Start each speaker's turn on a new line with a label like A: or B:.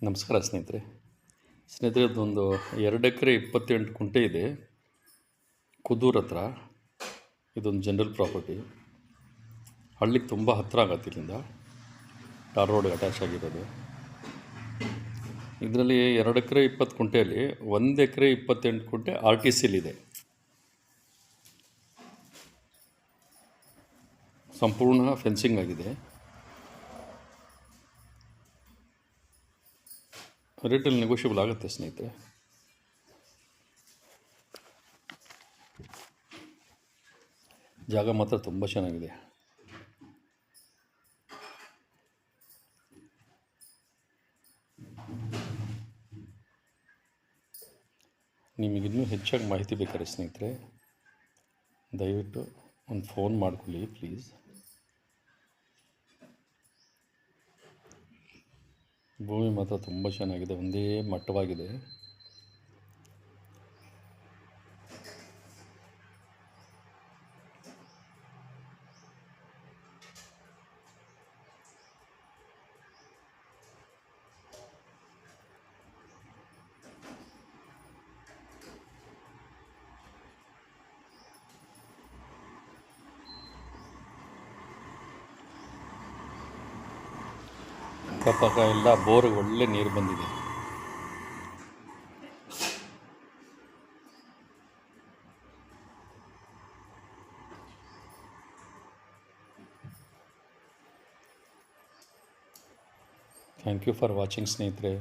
A: ನಮಸ್ಕಾರ ಸ್ನೇಹಿತರೆ ಅದೊಂದು 2 ಎಕರೆ 28 ಕುಂಟೆ ಇದೆ ಕುದೂರ್ ಹತ್ರ. ಇದೊಂದು ಜನರಲ್ ಪ್ರಾಪರ್ಟಿ. ಹಳ್ಳಿಗೆ ತುಂಬ ಹತ್ತಿರ ಆಗತ್ತೆ ಇಲ್ಲಿಂದ, ಟಾರ್ ರೋಡ್ಗೆ ಅಟ್ಯಾಚ್ ಆಗಿರೋದು. ಇದರಲ್ಲಿ 2 ಎಕರೆ 20 ಕುಂಟೆಯಲ್ಲಿ 1 ಎಕರೆ 28 ಕುಂಟೆ RTCಲಿದೆ. ಸಂಪೂರ್ಣ ಫೆನ್ಸಿಂಗ್ ಆಗಿದೆ. ರೇಟಲ್ಲಿ ನೆಗೋಷಿಯಬಲ್ ಆಗುತ್ತೆ ಸ್ನೇಹಿತರೆ. ಜಾಗ ಮಾತ್ರ ತುಂಬ ಚೆನ್ನಾಗಿದೆ. ನಿಮಗಿನ್ನೂ ಹೆಚ್ಚಾಗಿ ಮಾಹಿತಿ ಬೇಕಾದ್ರೆ ಸ್ನೇಹಿತರೆ ದಯವಿಟ್ಟು ಒಂದು ಫೋನ್ ಮಾಡ್ಕೊಳ್ಳಿ ಪ್ಲೀಸ್. ಭೂಮಿ ಮಾತ್ರ ತುಂಬ ಚೆನ್ನಾಗಿದೆ, ಒಂದೇ ಮಟ್ಟವಾಗಿದೆ. ಅಕ್ಕಪಕ್ಕ ಎಲ್ಲ ಬೋರ್ ಒಳ್ಳೆ ನೀರು ಬಂದಿದೆ. ಥ್ಯಾಂಕ್ ಯು ಫಾರ್ ವಾಚಿಂಗ್ ಸ್ನೇಹಿತರೆ.